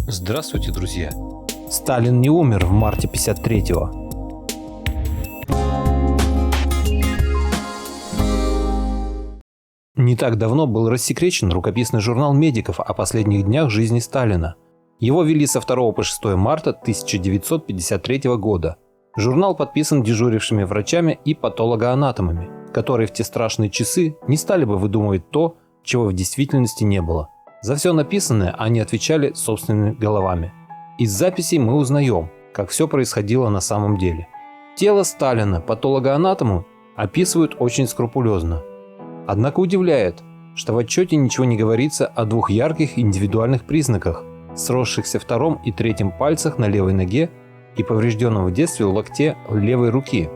Здравствуйте, друзья! Сталин не умер в марте 53-го. Не так давно был рассекречен рукописный журнал медиков о последних днях жизни Сталина. Его вели со 2 по 6 марта 1953 года. Журнал подписан дежурившими врачами и патологоанатомами, которые в те страшные часы не стали бы выдумывать то, чего в действительности не было. За все написанное они отвечали собственными головами. Из записей мы узнаем, как все происходило на самом деле. Тело Сталина патологоанатому описывают очень скрупулезно. Однако удивляет, что в отчете ничего не говорится о двух ярких индивидуальных признаках, сросшихся втором и третьем пальцах на левой ноге и поврежденном в детстве локте левой руки.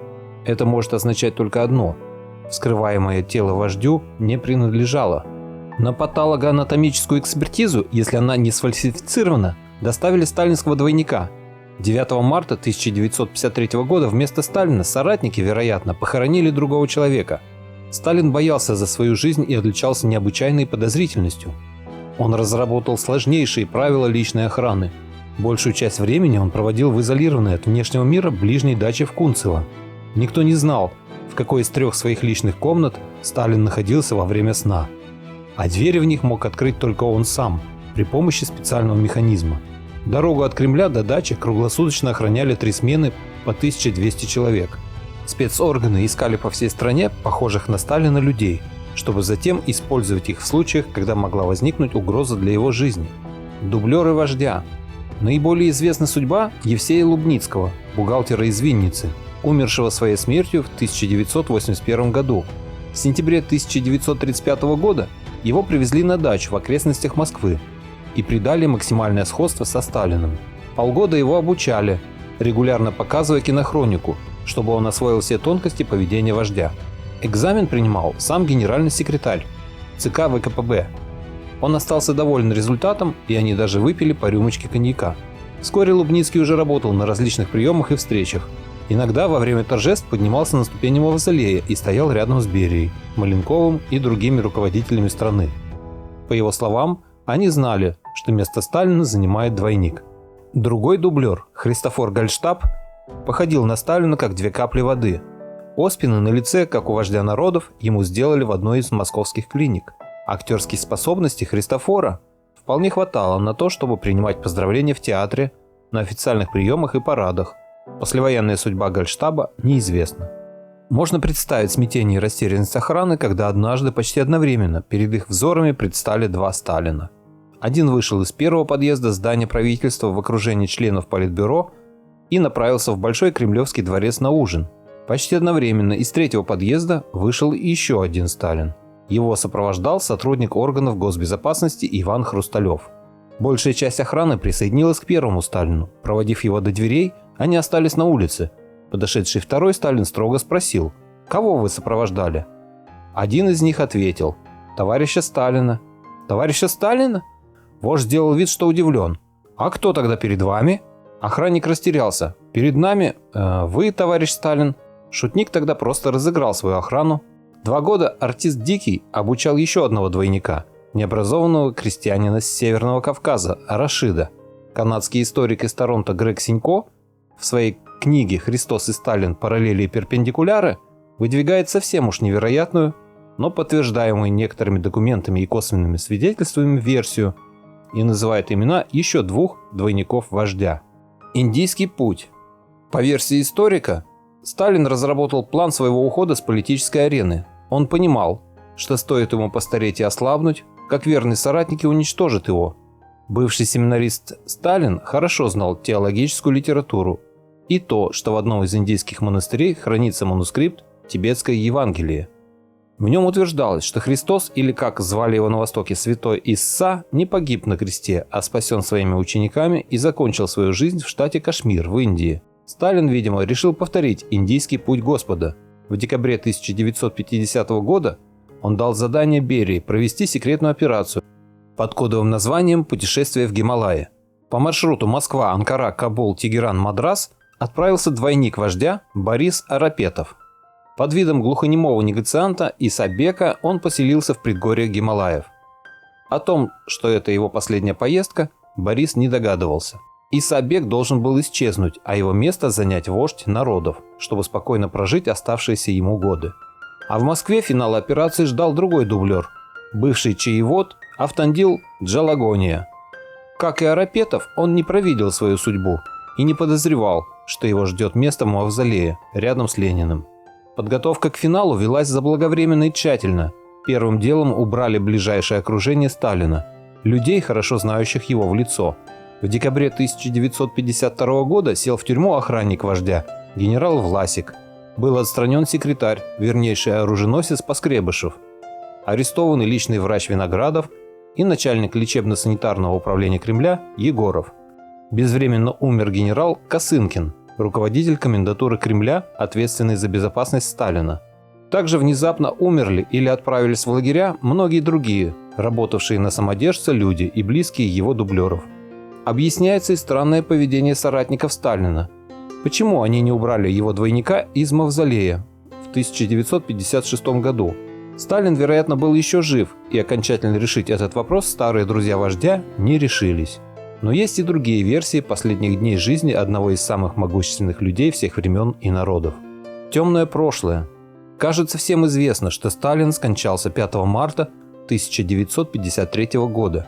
Это может означать только одно – вскрываемое тело вождю не принадлежало. На патологоанатомическую экспертизу, если она не сфальсифицирована, доставили сталинского двойника. 9 марта 1953 года вместо Сталина соратники, вероятно, похоронили другого человека. Сталин боялся за свою жизнь и отличался необычайной подозрительностью. Он разработал сложнейшие правила личной охраны. Большую часть времени он проводил в изолированной от внешнего мира ближней даче в Кунцево. Никто не знал, в какой из 3 своих личных комнат Сталин находился во время сна. А двери в них мог открыть только он сам, при помощи специального механизма. Дорогу от Кремля до дачи круглосуточно охраняли 3 смены по 1200 человек. Спецорганы искали по всей стране похожих на Сталина людей, чтобы затем использовать их в случаях, когда могла возникнуть угроза для его жизни. Дублеры вождя. Наиболее известна судьба Евсея Лубницкого, бухгалтера из Винницы, умершего своей смертью в 1981 году. В сентябре 1935 года его привезли на дачу в окрестностях Москвы и придали максимальное сходство со Сталиным. Полгода его обучали, регулярно показывая кинохронику, чтобы он освоил все тонкости поведения вождя. Экзамен принимал сам генеральный секретарь ЦК ВКПБ. Он остался доволен результатом, и они даже выпили по рюмочке коньяка. Вскоре Лубницкий уже работал на различных приемах и встречах. Иногда во время торжеств поднимался на ступени мавзолея и стоял рядом с Берией, Маленковым и другими руководителями страны. По его словам, они знали, что место Сталина занимает двойник. Другой дублер, Христофор Гальштаб, походил на Сталина как 2 капли воды. Оспины на лице, как у вождя народов, ему сделали в одной из московских клиник. Актерских способностей Христофора вполне хватало на то, чтобы принимать поздравления в театре, на официальных приемах и парадах. Послевоенная судьба Гальштаба неизвестна. Можно представить смятение и растерянность охраны, когда однажды почти одновременно перед их взорами предстали 2 Сталина. Один вышел из первого подъезда здания правительства в окружении членов Политбюро и направился в Большой Кремлевский дворец на ужин. Почти одновременно из 3-го подъезда вышел еще один Сталин. Его сопровождал сотрудник органов госбезопасности Иван Хрусталев. Большая часть охраны присоединилась к первому Сталину. Проводив его до дверей, они остались на улице. Подошедший второй Сталин строго спросил: «Кого вы сопровождали?» Один из них ответил: «Товарища Сталина». «Товарища Сталина?» Вождь сделал вид, что удивлен. «А кто тогда перед вами?» Охранник растерялся. «Перед нами вы, товарищ Сталин». Шутник тогда просто разыграл свою охрану. 2 года артист Дикий обучал еще одного двойника, необразованного крестьянина с Северного Кавказа, Рашида. Канадский историк из Торонто Грег Синько в своей книге «Христос и Сталин. Параллели и перпендикуляры» выдвигает совсем уж невероятную, но подтверждаемую некоторыми документами и косвенными свидетельствами версию и называет имена еще 2 двойников вождя. Индийский путь. По версии историка, Сталин разработал план своего ухода с политической арены. Он понимал, что стоит ему постареть и ослабнуть, как верные соратники уничтожат его. Бывший семинарист Сталин хорошо знал теологическую литературу и то, что в одном из индийских монастырей хранится манускрипт «Тибетское Евангелие». В нем утверждалось, что Христос, или как звали его на Востоке святой Исса, не погиб на кресте, а спасен своими учениками и закончил свою жизнь в штате Кашмир в Индии. Сталин, видимо, решил повторить индийский путь Господа. В декабре 1950 года он дал задание Берии провести секретную операцию под кодовым названием «Путешествие в Гималаи». По маршруту Москва, Анкара, Кабул, Тегеран, Мадрас отправился двойник вождя Борис Арапетов. Под видом глухонемого негацианта Исабека он поселился в предгорьях Гималаев. О том, что это его последняя поездка, Борис не догадывался. Иса-бек должен был исчезнуть, а его место занять вождь народов, чтобы спокойно прожить оставшиеся ему годы. А в Москве финал операции ждал другой дублер – бывший чаевод Автандил Джалагония. Как и Арапетов, он не провидел свою судьбу и не подозревал, что его ждет место в мавзолее рядом с Лениным. Подготовка к финалу велась заблаговременно и тщательно. Первым делом убрали ближайшее окружение Сталина, людей, хорошо знающих его в лицо. В декабре 1952 года сел в тюрьму охранник вождя, генерал Власик. Был отстранен секретарь, вернейший оруженосец Поскребышев. Арестованы личный врач Виноградов и начальник лечебно-санитарного управления Кремля Егоров. Безвременно умер генерал Косынкин, руководитель комендатуры Кремля, ответственный за безопасность Сталина. Также внезапно умерли или отправились в лагеря многие другие, работавшие на самодержца люди и близкие его дублеров. Объясняется и странное поведение соратников Сталина. Почему они не убрали его двойника из мавзолея в 1956 году? Сталин, вероятно, был еще жив, и окончательно решить этот вопрос старые друзья вождя не решились. Но есть и другие версии последних дней жизни одного из самых могущественных людей всех времен и народов. Темное прошлое. Кажется, всем известно, что Сталин скончался 5 марта 1953 года.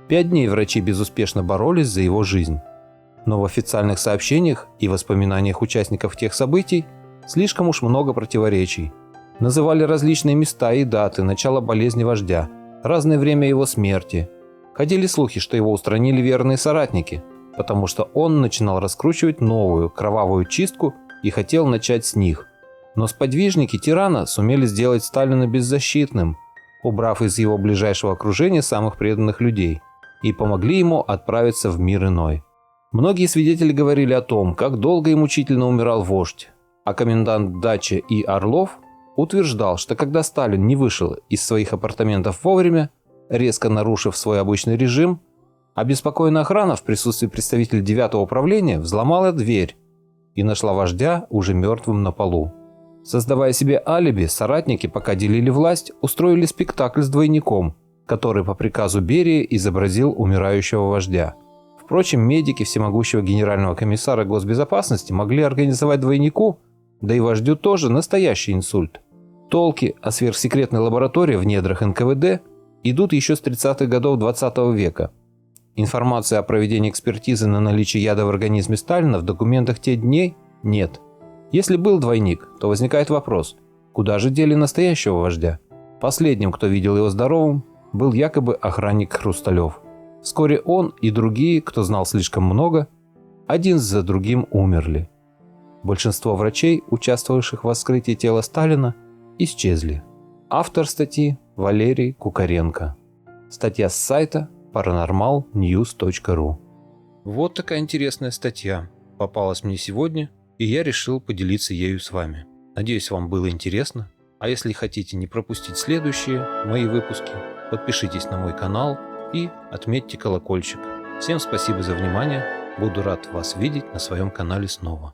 5 дней врачи безуспешно боролись за его жизнь. Но в официальных сообщениях и воспоминаниях участников тех событий слишком уж много противоречий. Называли различные места и даты начала болезни вождя, разное время его смерти. Ходили слухи, что его устранили верные соратники, потому что он начинал раскручивать новую кровавую чистку и хотел начать с них. Но сподвижники тирана сумели сделать Сталина беззащитным, убрав из его ближайшего окружения самых преданных людей, и помогли ему отправиться в мир иной. Многие свидетели говорили о том, как долго и мучительно умирал вождь, а комендант дачи И. Орлов утверждал, что когда Сталин не вышел из своих апартаментов вовремя, резко нарушив свой обычный режим, обеспокоенная охрана в присутствии представителей 9-го управления взломала дверь и нашла вождя уже мертвым на полу. Создавая себе алиби, соратники, пока делили власть, устроили спектакль с двойником, который по приказу Берии изобразил умирающего вождя. Впрочем, медики всемогущего генерального комиссара госбезопасности могли организовать двойнику, да и вождю тоже, настоящий инсульт. Толки о сверхсекретной лаборатории в недрах НКВД идут еще с 30-х годов 20 века. Информации о проведении экспертизы на наличие яда в организме Сталина в документах тех дней нет. Если был двойник, то возникает вопрос, куда же дели настоящего вождя? Последним, кто видел его здоровым, был якобы охранник Хрусталев. Вскоре он и другие, кто знал слишком много, один за другим умерли. Большинство врачей, участвовавших в вскрытии тела Сталина, исчезли. Автор статьи Валерий Кукаренко. Статья с сайта paranormalnews.ru. Вот такая интересная статья попалась мне сегодня, и я решил поделиться ею с вами. Надеюсь, вам было интересно. А если хотите не пропустить следующие мои выпуски, подпишитесь на мой канал и отметьте колокольчик. Всем спасибо за внимание. Буду рад вас видеть на своем канале снова.